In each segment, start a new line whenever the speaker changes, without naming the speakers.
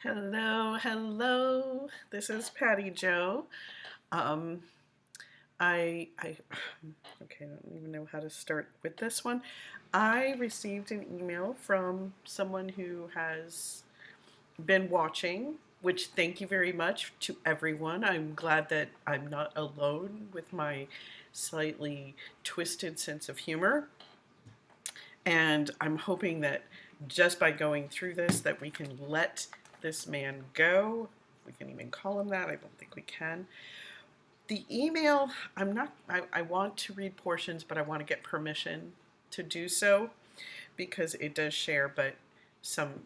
Hello, hello. This is Pattyjo. I okay, I don't even know how to start with this one. I received an email from someone who has been watching, which thank you very much to everyone. I'm glad that I'm not alone with my slightly twisted sense of humor. And I'm hoping that just by going through this that we can let this man go. We can even call him that. I don't think we can. The email, I want to read portions, but I want to get permission to do so because it does share but some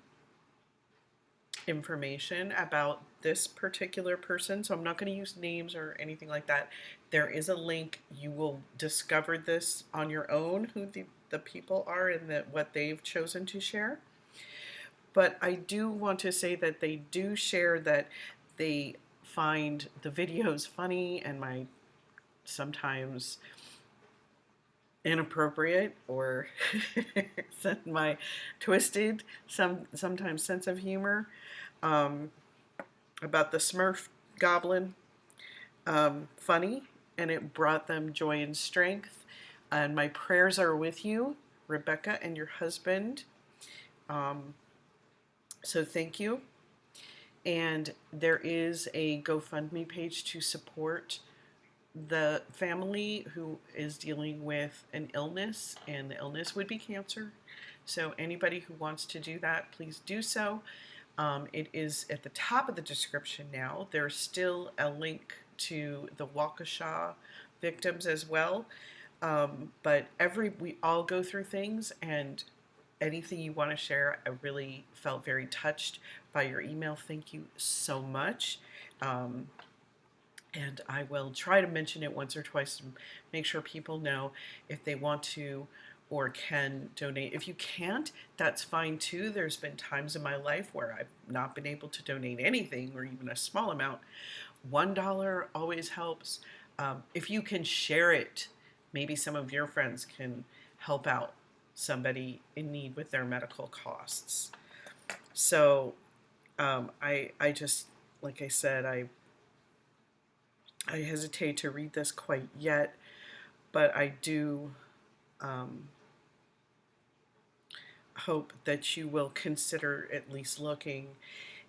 information about this particular person. So I'm not going to use names or anything like that. There is a link. You will discover this on your own, who the people are and what they've chosen to share. But I do want to say that they do share that they find the videos funny and my sometimes inappropriate or my twisted sometimes sense of humor about the Smurf goblin funny, and it brought them joy and strength. And my prayers are with you, Rebecca, and your husband. So thank you. And there is a GoFundMe page to support the family who is dealing with an illness, and the illness would be cancer. So anybody who wants to do that, please do so. It is at the top of the description now. There's still a link to the WAUKESHA victims as well. But we all go through things, and anything you want to share, I really felt very touched by your email. Thank you so much. And I will try to mention it once or twice to make sure people know if they want to or can donate. If you can't, that's fine too. There's been times in my life where I've not been able to donate anything or even a small amount. $1 always helps. If you can share it, maybe some of your friends can help out somebody in need with their medical costs. So I just, like I said, I hesitate to read this quite yet, but I do hope that you will consider at least looking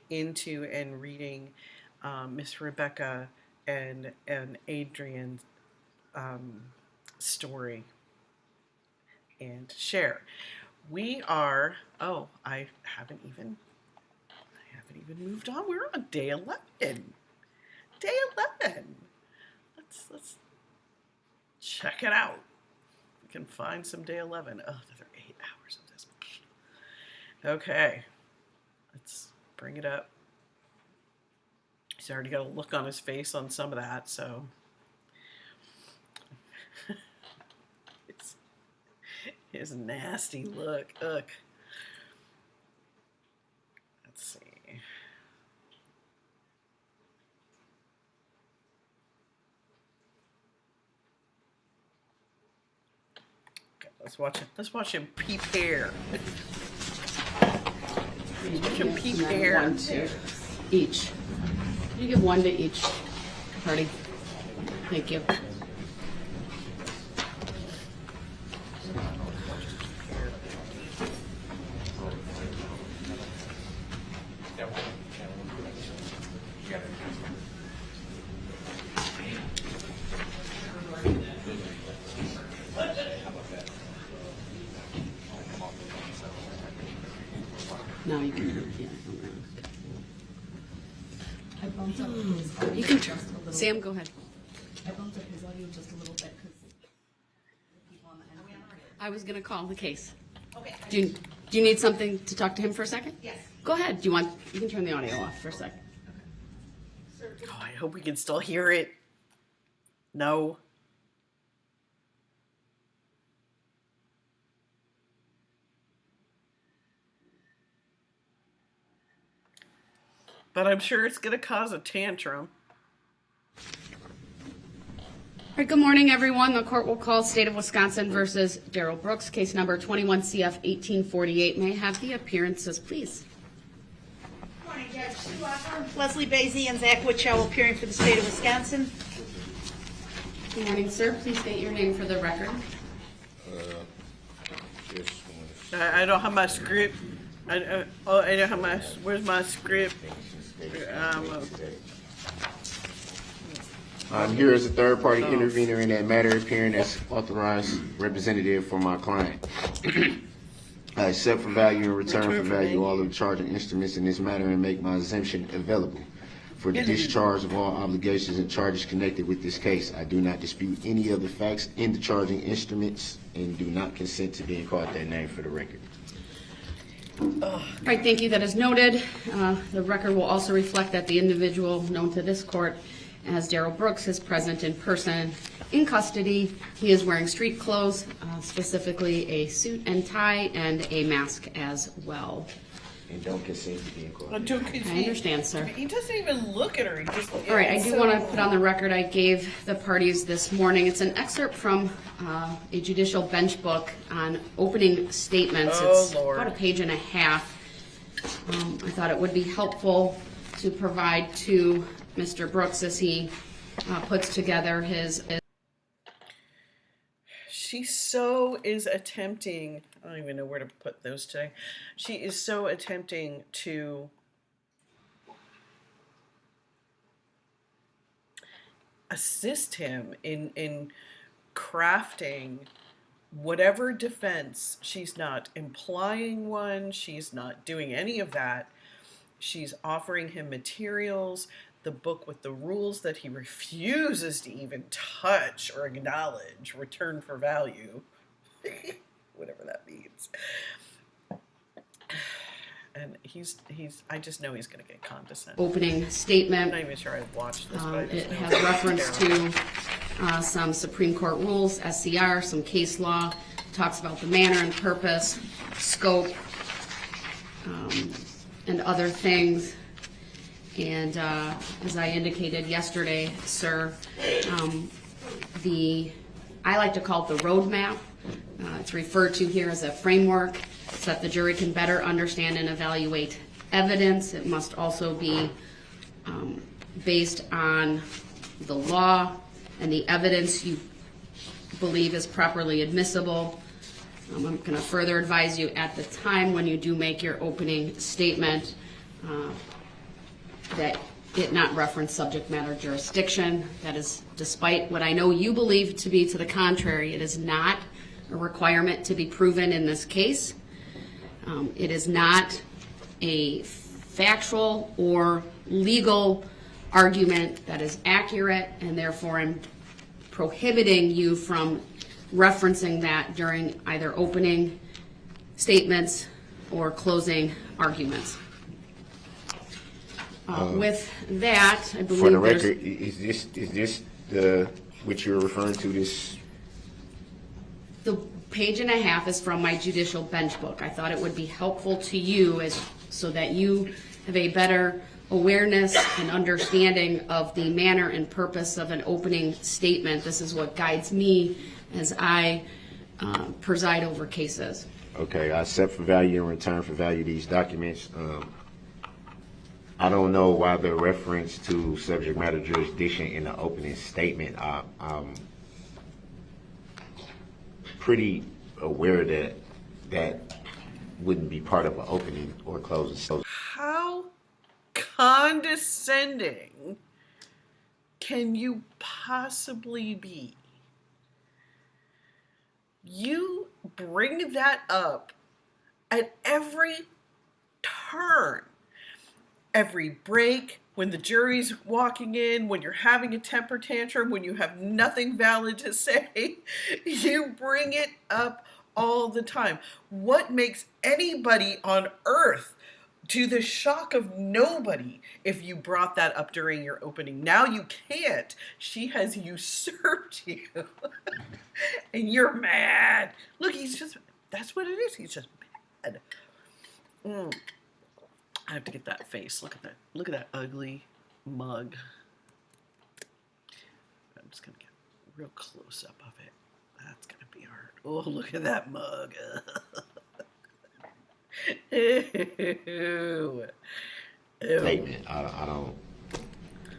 into and reading Miss Rebecca and Adrian's story and share. We are, I haven't even moved on. We're on day 11. Day 11. Let's check it out. We can find some day 11. Oh, another 8 hours of this. Okay. Let's bring it up. He's already got a look on his face on some of that, so his nasty look. Ugh. Let's see. Okay, let's watch him prepare. Watch him prepare.
One to each. You give one to each party. Thank you. Now you can, yeah.
I bumped up his audio
You can
just a little.
Sam, go ahead.
I bumped up his audio just a little bit because people on the end.
I was gonna call the case.
Okay.
Do you need something to talk to him for a second?
Yes.
Go ahead. You can turn the audio off for a second.
Oh, I hope we can still hear it. No. But I'm sure it's going to cause a tantrum.
All right, good morning, everyone. The court will call State of Wisconsin versus Darrell Brooks, case number 21 CF 1848. May I have the appearances, please?
Good morning, Judge. Leslie Basie and Zach Witchow appearing for the state of Wisconsin.
Good morning, sir. Please state your name for the record.
I don't have my script. I don't have my. Where's my script?
I'm here as a third-party intervener in that matter, appearing as authorized representative for my client. I accept for value and return for value all of the charging instruments in this matter and make my exemption available for the discharge of all obligations and charges connected with this case. I do not dispute any of the facts in the charging instruments and do not consent to being called that name for the record.
All right, thank you. That is noted. The record will also reflect that the individual known to this court as Darrell Brooks is present in person in custody. He is wearing street clothes, specifically a suit and tie and a mask as well.
And don't consent to being called.
I understand, sir.
He doesn't even look at her. He just.
All right, I do want to put on the record I gave the parties this morning. It's an excerpt from a judicial bench book on opening statements.
Oh,
it's
Lord.
about a page and a half. I thought it would be helpful to provide to Mr. Brooks as he puts together his.
She so is attempting. I don't even know where to put those today. She is so attempting to assist him in crafting whatever defense. She's not implying one. She's not doing any of that. She's offering him materials, the book with the rules that he refuses to even touch or acknowledge, return for value, whatever that means. And I just know he's going to get condescending.
Opening statement.
I'm not even sure I've watched this, but I just
It
know
has
it's
reference
terrible.
to some Supreme Court rules, SCR, some case law, talks about the manner and purpose, scope, and other things. And as I indicated yesterday, sir, I like to call it the roadmap. It's referred to here as a framework so that the jury can better understand and evaluate evidence. It must also be based on the law and the evidence you believe is properly admissible. I'm going to further advise you at the time when you do make your opening statement that it not reference subject matter jurisdiction. That is, despite what I know you believe to be to the contrary, it is not a requirement to be proven in this case. It is not a factual or legal argument that is accurate, and therefore I'm prohibiting you from referencing that during either opening statements or closing arguments. With that, I believe
For the
there's-
record, is this the which you're referring to? This
The page and a half is from my judicial bench book. I thought it would be helpful to you so that you have a better awareness and understanding of the manner and purpose of an opening statement. This is what guides me as I preside over cases.
okay? I accept for value and return for value these documents. I don't know why the reference to subject matter jurisdiction in the opening statement. I'm pretty aware that that wouldn't be part of an opening or closing. So
How condescending can you possibly be? You bring that up at every turn, every break, when the jury's walking in, when you're having a temper tantrum, when you have nothing valid to say, you bring it up all the time. What makes anybody on earth, to the shock of nobody, if you brought that up during your opening? Now you can't. She has usurped you. And you're mad. Look, that's what it is. He's just mad. I have to get that face. Look at that ugly mug. I'm just gonna get a real close up of it. That's gonna be hard. Oh, look at that mug. Ew.
statement. I don't.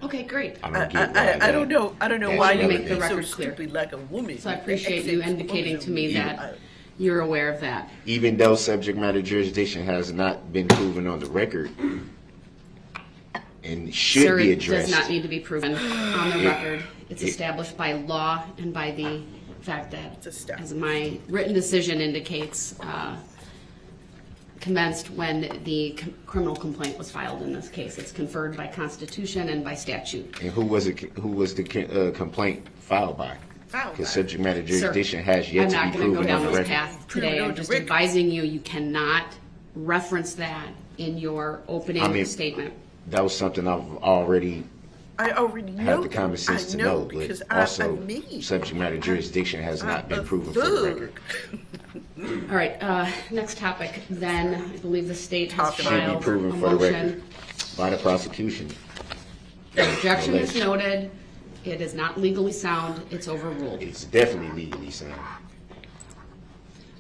Okay, great.
I don't get why
I don't know. I don't know
that's
why you
relevant.
make the
Make the
record so
record clear.
stupid like a woman.
So I appreciate you indicating to me that you're aware of that.
Even though subject matter jurisdiction has not been proven on the record and should
Sir,
be
it does
addressed.
not need to be proven on the record. It's established by law and by the fact that, as my written decision indicates, commenced when the criminal complaint was filed in this case. It's conferred by Constitution and by statute.
And who was the complaint filed by? Because subject matter jurisdiction has yet to be
I'm not going to go
proven
down
on the
this
record.
path today. I'm just advising you, you cannot reference that in your opening statement.
That was something I already
know
had the common sense to know, but also subject matter jurisdiction has not been proven for the record.
All right, next topic then. I believe the state has
Should be
filed a
proven for the record
motion.
by the prosecution.
The objection is noted. It is not legally sound. It's overruled.
It's definitely legally sound.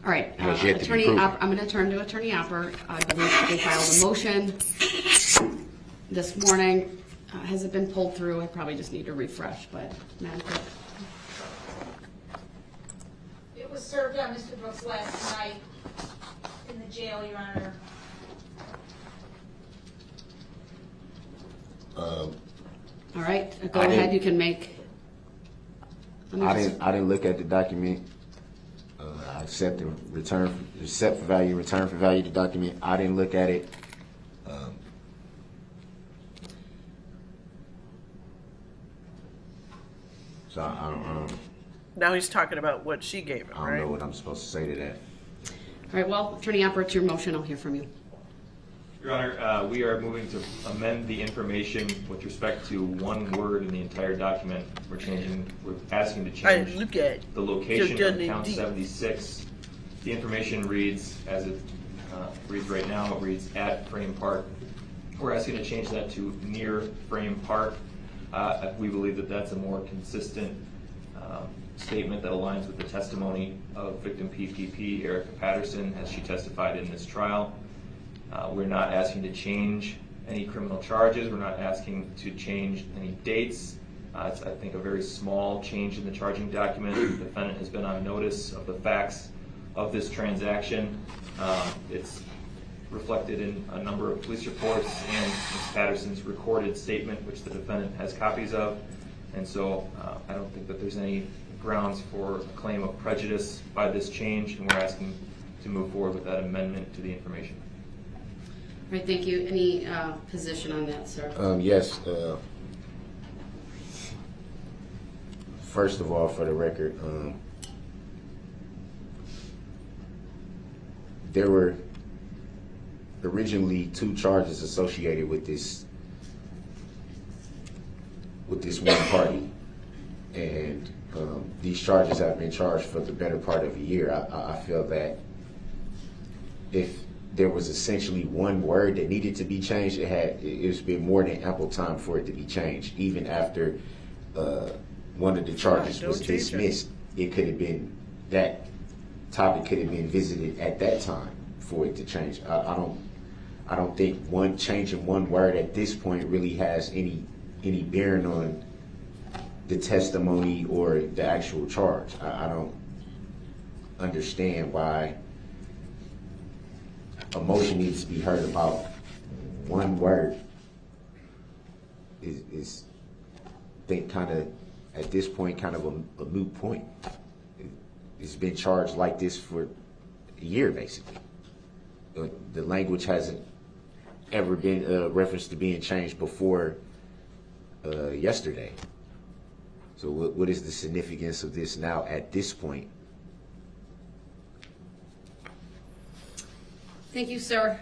All right,
Has yet to be
Attorney,
proven.
I'm going to turn to Attorney Opper. I believe they filed a motion this morning. Has it been pulled through? I probably just need to refresh, but Madam Clerk.
It was served on Mr. Brooks last night in the jail, Your Honor.
All right, go
I
ahead.
didn't-
You can make.
I didn't look at the document. I accept the accept for value, return for value the document. I didn't look at it. So I don't
Now he's talking about what she gave him,
know
right?
what I'm supposed to say to that.
All right, well, Attorney Opper, it's your motion. I'll hear from you.
Your Honor, we are moving to amend the information with respect to one word in the entire document. We're asking to change
Look at
the location
You're
of
done
count
indeed.
76. The information reads, as it reads right now, it reads at Frame Park. We're asking to change that to near Frame Park. We believe that that's a more consistent statement that aligns with the testimony of victim PPP, Erica Patterson, as she testified in this trial. We're not asking to change any criminal charges. We're not asking to change any dates. It's, I think, a very small change in the charging document. The defendant has been on notice of the facts of this transaction. It's reflected in a number of police reports and Ms. Patterson's recorded statement, which the defendant has copies of. And so I don't think that there's any grounds for a claim of prejudice by this change, and we're asking to move forward with that amendment to the information.
All right, thank you. Any position on that, sir?
Yes. First of all, for the record, there were originally 2 charges associated with this one party, and these charges have been charged for the better part of a year. I feel that if there was essentially one word that needed to be changed, it's been more than ample time for it to be changed. Even after one of the charges was dismissed, it could have been, that topic could have been visited at that time for it to change. I don't think changing one word at this point really has any bearing on the testimony or the actual charge. I don't understand why a motion needs to be heard about one word. Is I think kind of at this point kind of a moot point. It's been charged like this for a year basically. The language hasn't ever been referenced to being changed before yesterday. So what is the significance of this now at this point?
Thank you, sir.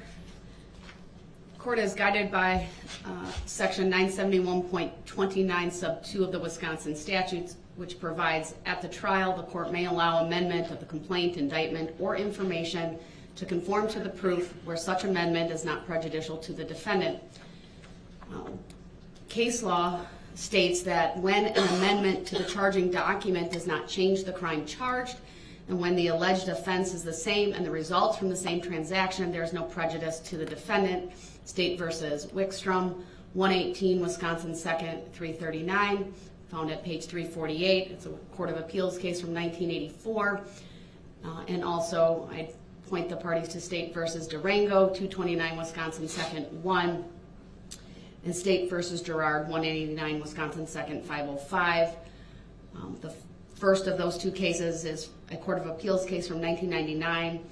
Court is guided by Section 971.29 sub 2 of the Wisconsin statutes, which provides at the trial the court may allow amendment of the complaint, indictment, or information to conform to the proof where such amendment is not prejudicial to the defendant. Case law states that when an amendment to the charging document does not change the crime charged, and when the alleged offense is the same and the results from the same transaction, there is no prejudice to the defendant. State versus Wickstrom, 118 Wisconsin 2nd, 339, found at page 348. It's a Court of Appeals case from 1984. And also, I point the parties to State versus Durango, 229 Wisconsin 2nd, 1, and State versus Gerard, 189 Wisconsin 2nd, 505. The first of those two cases is a Court of Appeals case from 1999,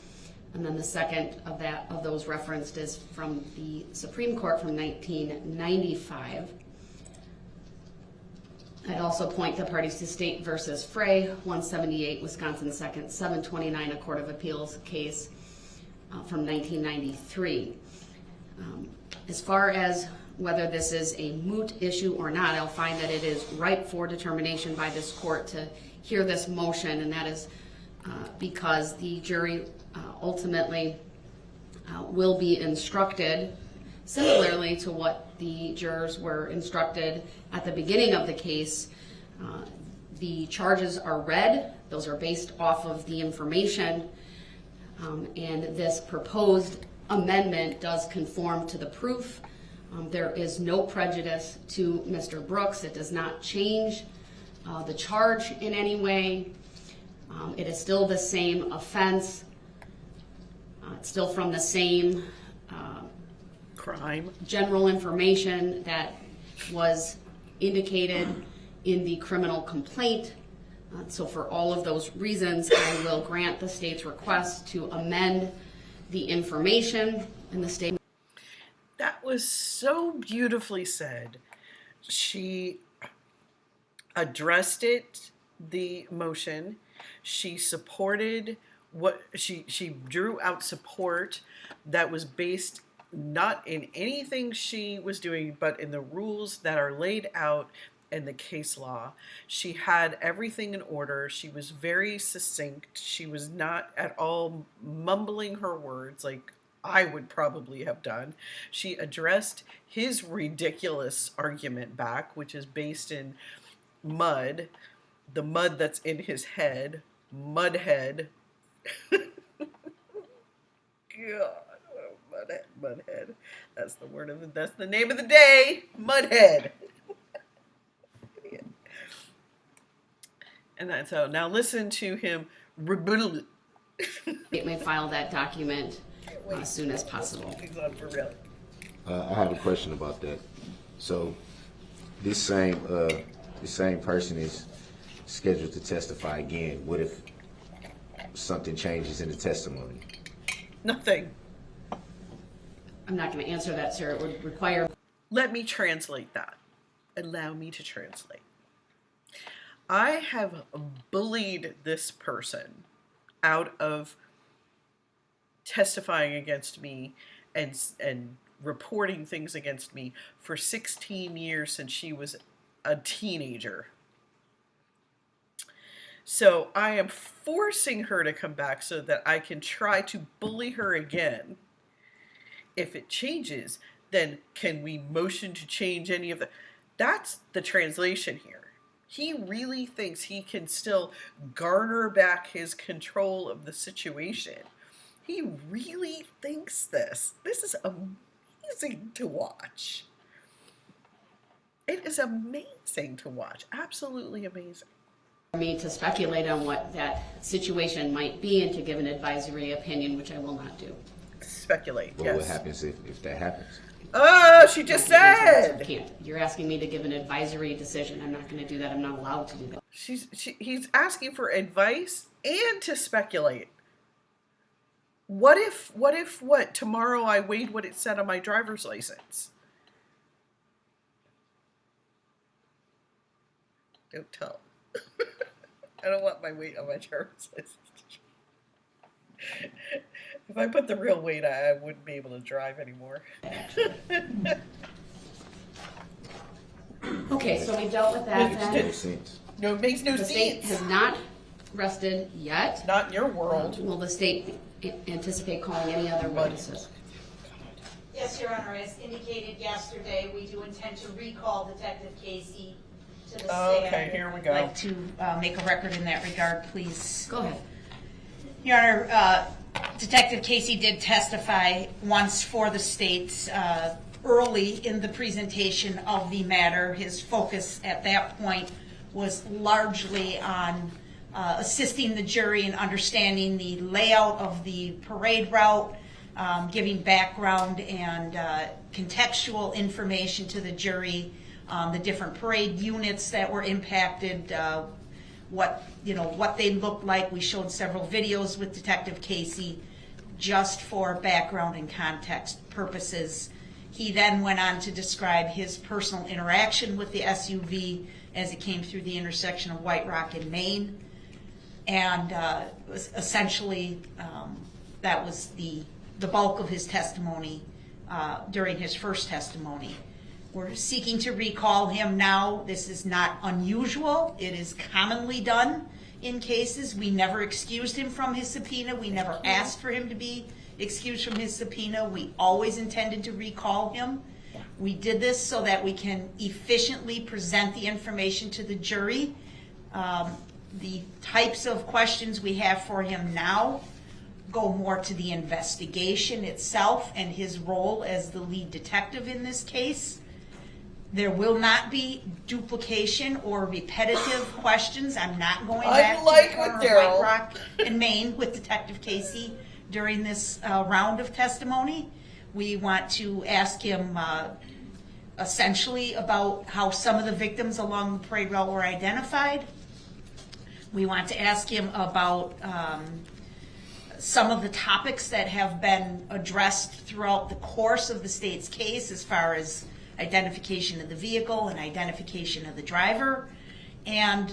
and then the second of those referenced is from the Supreme Court from 1995. I'd also point the parties to State versus Frey, 178 Wisconsin 2nd, 729, a Court of Appeals case from 1993. As far as whether this is a moot issue or not, I'll find that it is ripe for determination by this court to hear this motion, and that is because the jury ultimately will be instructed similarly to what the jurors were instructed at the beginning of the case. The charges are read. Those are based off of the information, and this proposed amendment does conform to the proof. There is no prejudice to Mr. Brooks. It does not change the charge in any way. It is still the same offense. It's still from the same
Crime.
general information that was indicated in the criminal complaint. So for all of those reasons, I will grant the state's request to amend the information in the state.
That was so beautifully said. She addressed it, the motion. She supported what she drew out support that was based not in anything she was doing, but in the rules that are laid out in the case law. She had everything in order. She was very succinct. She was not at all mumbling her words like I would probably have done. She addressed his ridiculous argument back, which is based in mud, the mud that's in his head, mudhead. God, mudhead. That's the word of that's the name of the day, mudhead. And that's how. Now listen to him rebuttal.
It may file that document as soon as possible.
He's on for real.
I have a question about that. So, this same person is scheduled to testify again. What if something changes in the testimony?
Nothing.
I'm not going to answer that, sir. It would require.
Let me translate that. Allow me to translate. I have bullied this person out of testifying against me and reporting things against me for 16 years since she was a teenager. So I am forcing her to come back so that I can try to bully her again. If it changes, then can we motion to change any of the... That's the translation here. He really thinks he can still garner back his control of the situation. He really thinks this. This is amazing to watch. It is amazing to watch. Absolutely amazing.
Me to speculate on what that situation might be and to give an advisory opinion, which I will not do.
Speculate,
Well,
yes.
what happens if that happens?
Oh, she just said.
I can't. You're asking me to give an advisory decision. I'm not going to do that. I'm not allowed to do that.
He's asking for advice and to speculate. What if tomorrow I weighed what it said on my driver's license? Don't tell. I don't want my weight on my driver's license. If I put the real weight, I wouldn't be able to drive anymore.
Okay, so we dealt with that
Makes
then.
no sense.
No, it makes no
The state
sense.
has not rested yet.
Not in your world.
Will the state anticipate calling any other witnesses?
Yes, Your Honor, as indicated yesterday, we do intend to recall Detective Casey to the stand.
Okay, here we
I'd
go.
like to make a record in that regard, please.
Go ahead.
Your Honor,
Detective Casey did testify once for the state early in the presentation of the matter. His focus at that point was largely on assisting the jury in understanding the layout of the parade route, giving background and contextual information to the jury on the different parade units that were impacted, what they looked like. We showed several videos with Detective Casey just for background and context purposes. He then went on to describe his personal interaction with the SUV as it came through the intersection of White Rock and Main. And essentially, that was the bulk of his testimony during his first testimony. We're seeking to recall him now. This is not unusual. It is commonly done in cases. We never excused him from his subpoena. We never asked for him to be excused from his subpoena. We always intended to recall him. We did this so that we can efficiently present the information to the jury. The types of questions we have for him now go more to the investigation itself and his role as the lead detective in this case. There will not be duplication or repetitive questions. I'm not going back to the corner of White Rock and Maine with Detective Casey during this round of testimony. We want to ask him essentially about how some of the victims along the parade route were identified. We want to ask him about some of the topics that have been addressed throughout the course of the state's case as far as identification of the vehicle and identification of the driver. And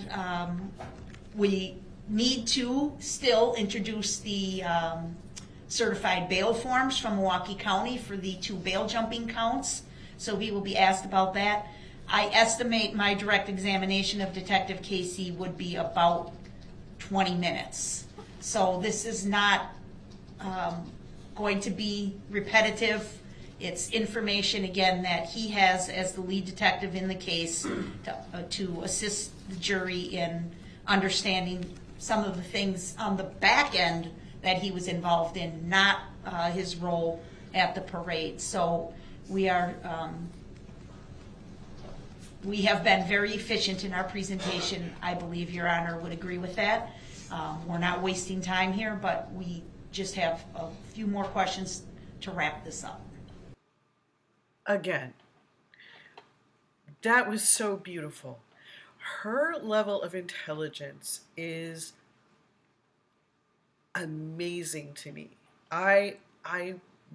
we need to still introduce the certified bail forms from Milwaukee County for the 2 bail jumping counts. So he will be asked about that. I estimate my direct examination of Detective Casey would be about 20 minutes. So this is not going to be repetitive. It's information, again, that he has as the lead detective in the case to assist the jury in understanding some of the things on the back end that he was involved in, not his role at the parade. So we are, we have been very efficient in our presentation. I believe Your Honor would agree with that. We're not wasting time here, but we just have a few more questions to wrap this up.
Again, that was so beautiful. Her level of intelligence is amazing to me. I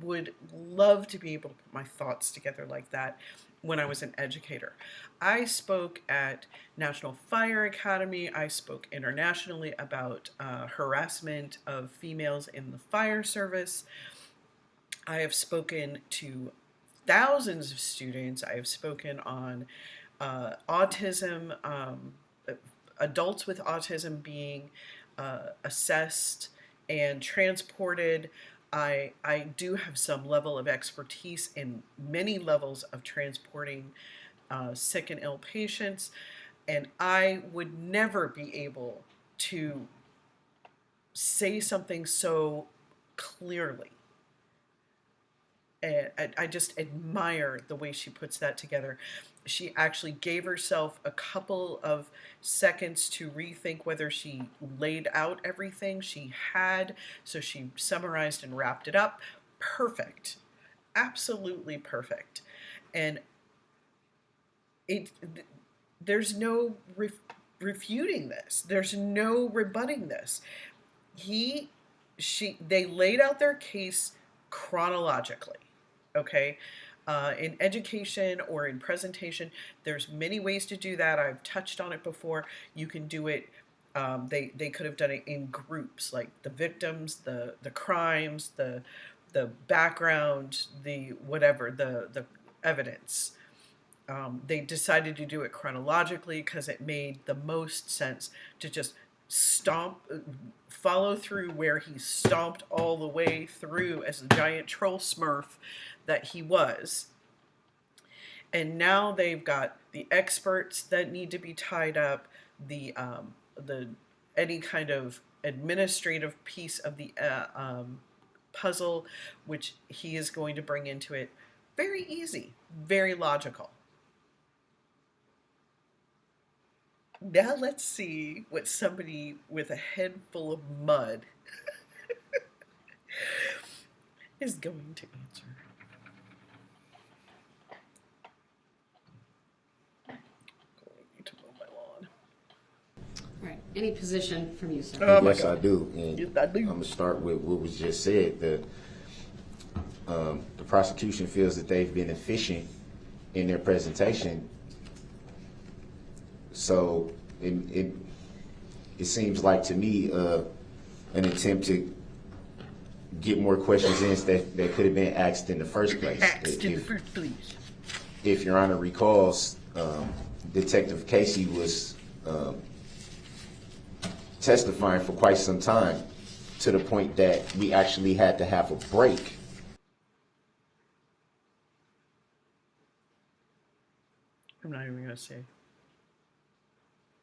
would love to be able to put my thoughts together like that when I was an educator. I spoke at National Fire Academy. I spoke internationally about harassment of females in the fire service. I have spoken to thousands of students. I have spoken on autism, adults with autism being assessed and transported. I do have some level of expertise in many levels of transporting sick and ill patients, and I would never be able to say something so clearly. And I just admire the way she puts that together. She actually gave herself a couple of seconds to rethink whether she laid out everything she had, so she summarized and wrapped it up. Perfect. Absolutely perfect. And there's no refuting this. There's no rebutting this. They laid out their case chronologically. Okay, in education or in presentation, there's many ways to do that. I've touched on it before. You can do it. They could have done it in groups, like the victims, the crimes, the background, the whatever, the evidence. They decided to do it chronologically because it made the most sense to just follow through where he stomped all the way through as the giant troll smurf that he was. And now they've got the experts that need to be tied up, the any kind of administrative piece of the puzzle, which he is going to bring into it. Very easy, very logical. Now let's see what somebody with a head full of mud is going to answer. Going to mow my lawn.
All right, any position from you, sir?
Oh my
Yes,
God.
I do. And
Yes, I do.
I'm gonna start with what was just said. The prosecution feels that they've been efficient in their presentation. So it seems like to me an attempt to get more questions in that could have been asked in the first place.
Asked in the first place.
If Your Honor recalls, Detective Casey was testifying for quite some time, to the point that we actually had to have a break.
I'm not even going to say.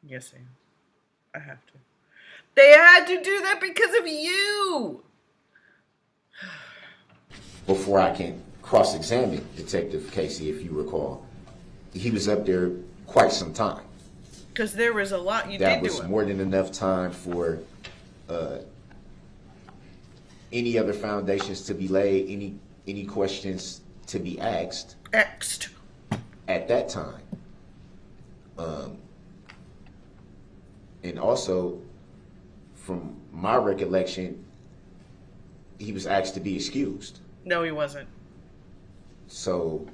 Yes, I am. I have to. They had to do that because of you.
Before I can cross-examine Detective Casey, if you recall, he was up there quite some time.
Because there was a lot you
That
did
was
to him.
more than enough time for any other foundations to be laid, any questions to be asked
Xed.
at that time. And also, from my recollection, he was asked to be excused.
No, he wasn't.
So,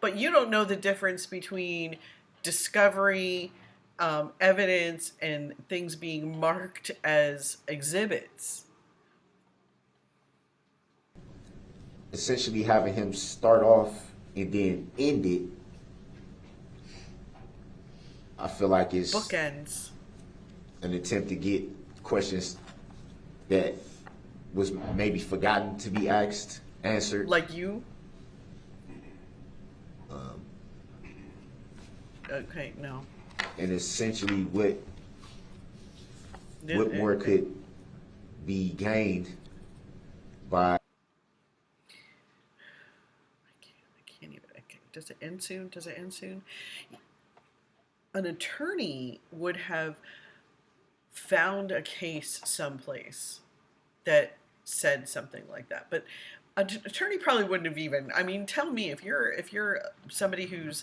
But you don't know the difference between discovery, evidence, and things being marked as exhibits.
essentially having him start off and then end it, I feel like it's
Bookends.
an attempt to get questions that was maybe forgotten to be asked, answered.
Like you? Okay, no.
And essentially what more could be gained by
I can't even. Does it end soon? Does it end soon? An attorney would have found a case someplace that said something like that, but an attorney probably wouldn't have even. I mean, tell me if you're somebody who's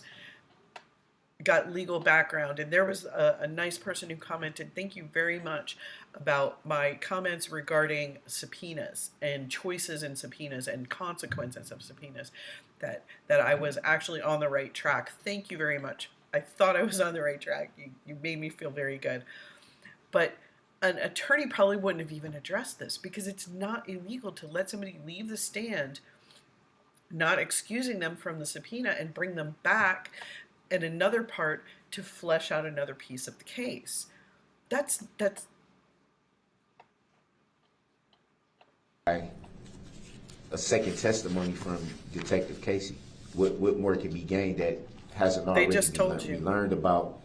got legal background, and there was a nice person who commented, thank you very much, about my comments regarding subpoenas and choices in subpoenas and consequences of subpoenas, that I was actually on the right track. Thank you very much. I thought I was on the right track. You made me feel very good. But an attorney probably wouldn't have even addressed this, because it's not illegal to let somebody leave the stand, not excusing them from the subpoena, and bring them back in another part to flesh out another piece of the case. That's
a second testimony from Detective Casey. What more can be gained that hasn't already
just
been
told
learned?
you.
We learned about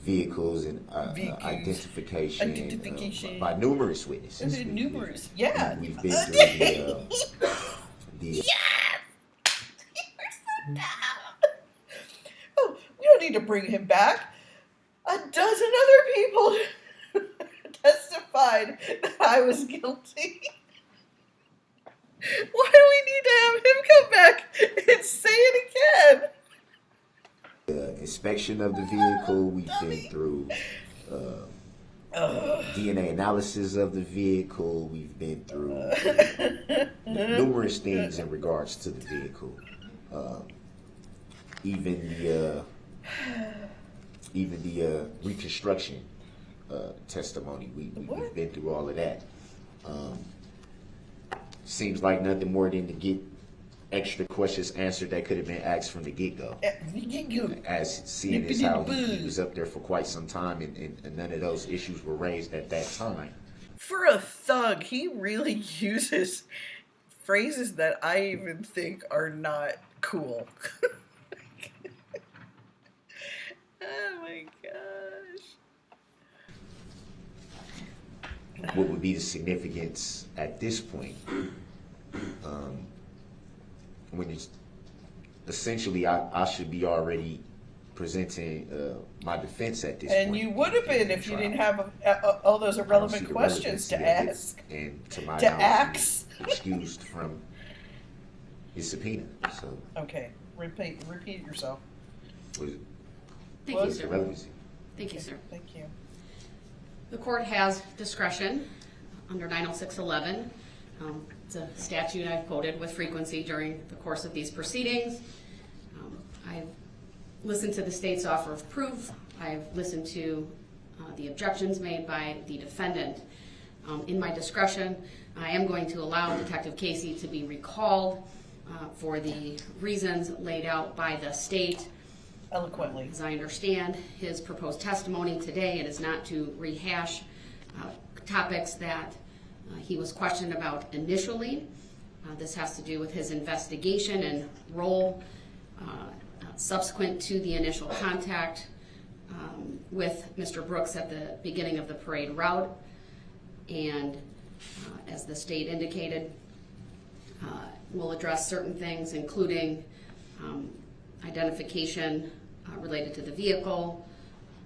vehicles and
Vehicles.
identification, by numerous witnesses.
numerous. Yeah.
We've been through the
Oh, we don't need to bring him back. A dozen other people testified that I was guilty. Why do we need to have him come back and say it again?
inspection of the vehicle. We've been through DNA analysis of the vehicle. We've been through numerous things in regards to the vehicle. Even the reconstruction testimony. We've been through all of that. Seems like nothing more than to get extra questions answered that could have been asked from the get-go. As seeing as how he was up there for quite some time, and none of those issues were raised at that time.
For a thug, he really uses phrases that I even think are not cool. Oh my gosh.
what would be the significance at this point? When it's essentially, I should be already presenting my defense at this point.
And you would have been if you didn't have all those
I don't see
irrelevant
the
questions to
relevancy of it,
ask.
and to my
To
knowledge,
ax.
excused from his subpoena. So,
Okay, repeat yourself.
what is
Thank you,
the
sir.
relevancy?
Thank you, sir.
Thank you.
The court has discretion under 90611. It's a statute I've quoted with frequency during the course of these proceedings. I've listened to the state's offer of proof. I've listened to the objections made by the defendant. In my discretion, I am going to allow Detective Casey to be recalled for the reasons laid out by the state.
Eloquently.
As I understand his proposed testimony today, it is not to rehash topics that he was questioned about initially. This has to do with his investigation and role subsequent to the initial contact with Mr. Brooks at the beginning of the parade route. And as the state indicated, we'll address certain things, including identification related to the vehicle,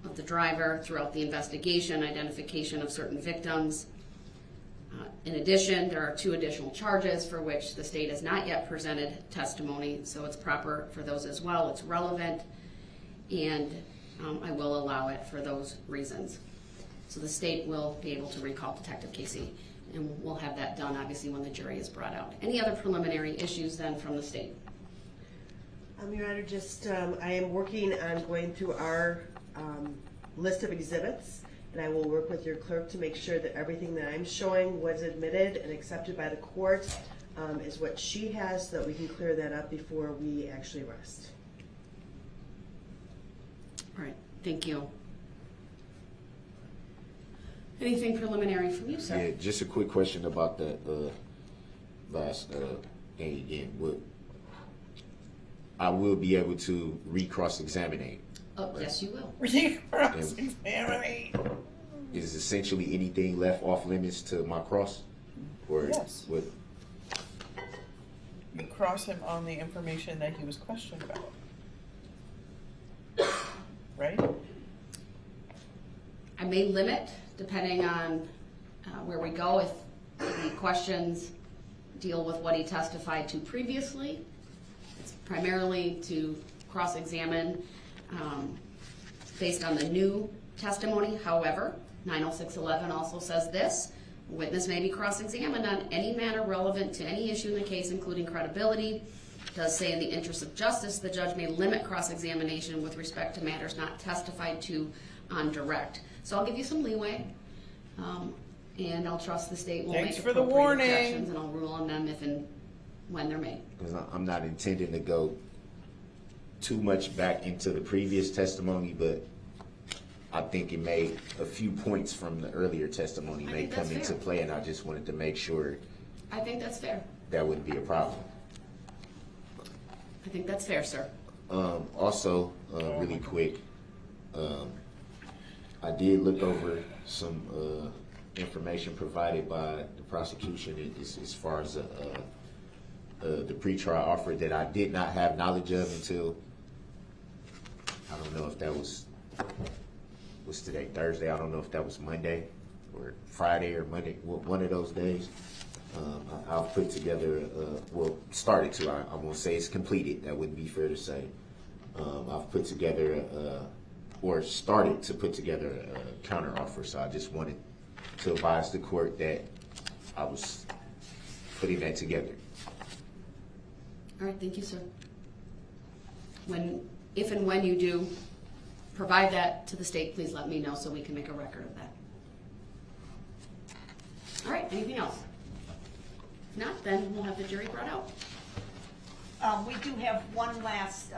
of the driver throughout the investigation, identification of certain victims. In addition, there are 2 additional charges for which the state has not yet presented testimony, so it's proper for those as well. It's relevant, and I will allow it for those reasons. So the state will be able to recall Detective Casey, and we'll have that done, obviously, when the jury is brought out. Any other preliminary issues then from the state?
Your Honor, I am working on going through our list of exhibits, and I will work with your clerk to make sure that everything that I'm showing was admitted and accepted by the court is what she has, so that we can clear that up before we actually rest.
All right, thank you. Anything preliminary from you, sir?
Yeah, just a quick question about the last thing again. I will be able to re-cross-examine.
Oh, yes, you will.
Cross-examinate.
Is essentially anything left off limits to my cross? Or
Yes.
what?
You cross him on the information that he was questioned about. Right?
I may limit, depending on where we go, if the questions deal with what he testified to previously. It's primarily to cross-examine based on the new testimony. However, 90611 also says this: a witness may be cross-examined on any matter relevant to any issue in the case, including credibility. It does say in the interest of justice, the judge may limit cross-examination with respect to matters not testified to on direct. So I'll give you some leeway, and I'll trust the state will
Thanks
make
for the
appropriate
warning.
objections, and I'll rule on them if and when they're made.
Because I'm not intending to go too much back into the previous testimony, but I think a few points from the earlier testimony
I
may
think that's
come into
fair.
play, and I just wanted to make sure
I think that's fair.
that wouldn't be a problem.
I think that's fair, sir.
Also, really quick, I did look over some information provided by the prosecution as far as the pretrial offer that I did not have knowledge of until, I don't know if that was today, Thursday. I don't know if that was Monday or Friday or Monday, one of those days. I've put together, started to, I won't say it's completed, that wouldn't be fair to say. I've put together, or started to put together a counter offer, so I just wanted to advise the court that I was putting that together.
All right, thank you, sir. If and when you do provide that to the state, please let me know so we can make a record of that. All right, anything else? If not, then we'll have the jury brought out.
We do have one last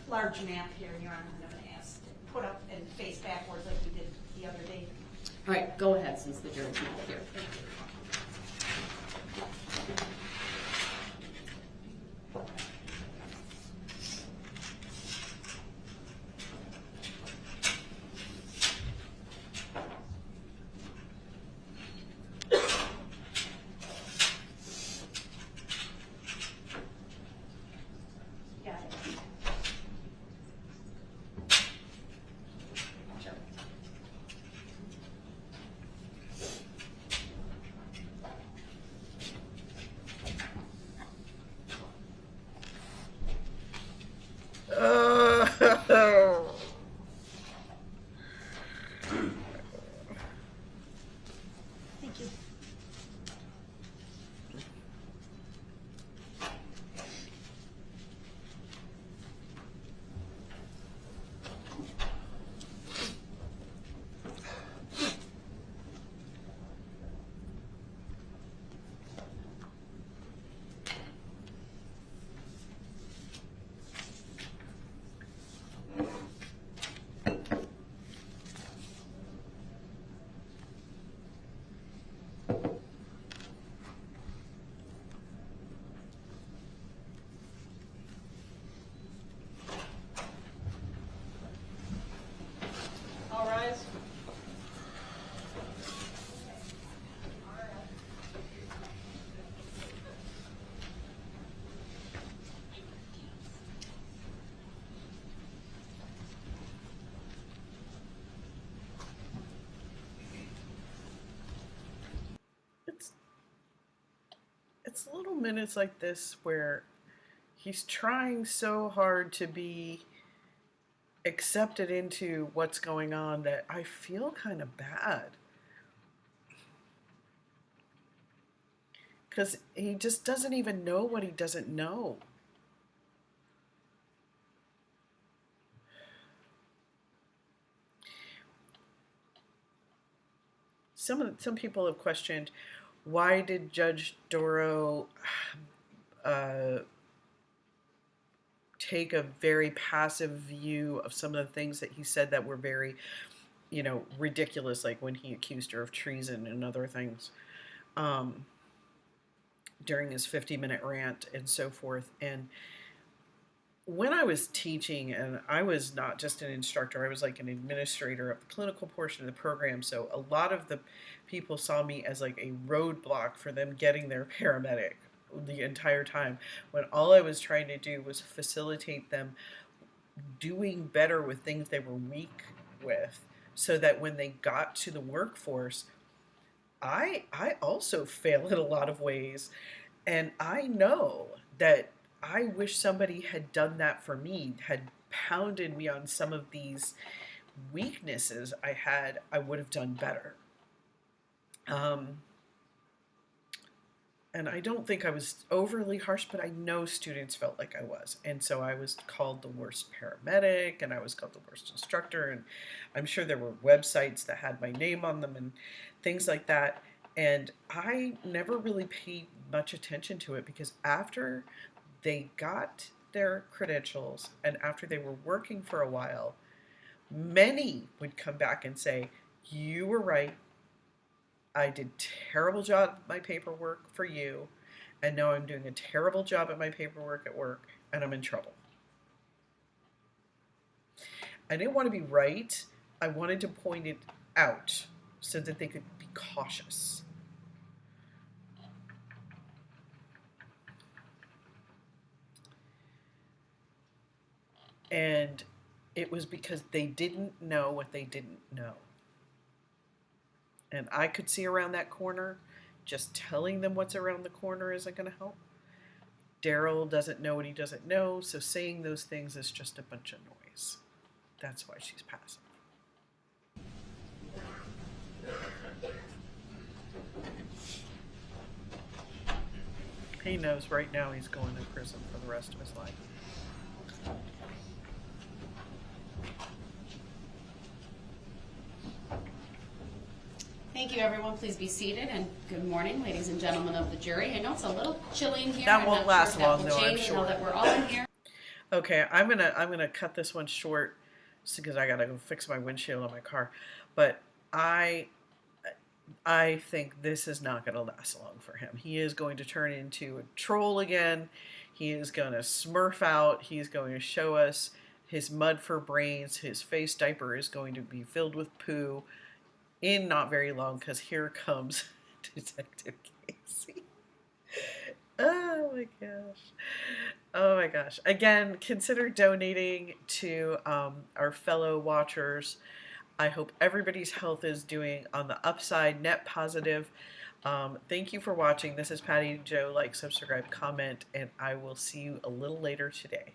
large map here, Your Honor, I'm going to ask to put up and face backwards like we did the other day.
All right, go ahead since the jury's not here.
it's little minutes like this where he's trying so hard to be accepted into what's going on that I feel kind of bad. Because he just doesn't even know what he doesn't know. Some people have questioned, why did Judge Darrell take a very passive view of some of the things that he said that were very, ridiculous, like when he accused her of treason and other things during his 50-minute rant and so forth. And when I was teaching, and I was not just an instructor, I was like an administrator of the clinical portion of the program. So a lot of the people saw me as like a roadblock for them getting their paramedic the entire time, when all I was trying to do was facilitate them doing better with things they were weak with, so that when they got to the workforce, I also fail in a lot of ways. And I know that I wish somebody had done that for me, had pounded me on some of these weaknesses I had, I would have done better. And I don't think I was overly harsh, but I know students felt like I was. And so I was called the worst paramedic, and I was called the worst instructor. And I'm sure there were websites that had my name on them and things like that. And I never really paid much attention to it, because after they got their credentials and after they were working for a while, many would come back and say, you were right. I did terrible job at my paperwork for you, and now I'm doing a terrible job at my paperwork at work, and I'm in trouble. I didn't want to be right. I wanted to point it out so that they could be cautious. And it was because they didn't know what they didn't know. And I could see around that corner. Just telling them what's around the corner isn't going to help. Darrell doesn't know what he doesn't know, so saying those things is just a bunch of noise. That's why she's passive. He knows right now he's going to prison for the rest of his life.
Thank you, everyone. Please be seated, and good morning, ladies and gentlemen of the jury. I know it's a little chilly in here.
That
I'm
won't
not
last
sure if that
long,
will
though, I'm
change
sure.
now that we're all in here.
Okay, I'm gonna cut this one short because I gotta go fix my windshield on my car. But I think this is not gonna last long for him. He is going to turn into a troll again. He is gonna smurf out. He's going to show us his mud for brains. His face diaper is going to be filled with poo in not very long, because here comes Detective Casey. Oh my gosh. Oh my gosh. Again, consider donating to our fellow watchers. I hope everybody's health is doing on the upside, net positive. Thank you for watching. This is Patty Jo. Like, subscribe, comment, and I will see you a little later today.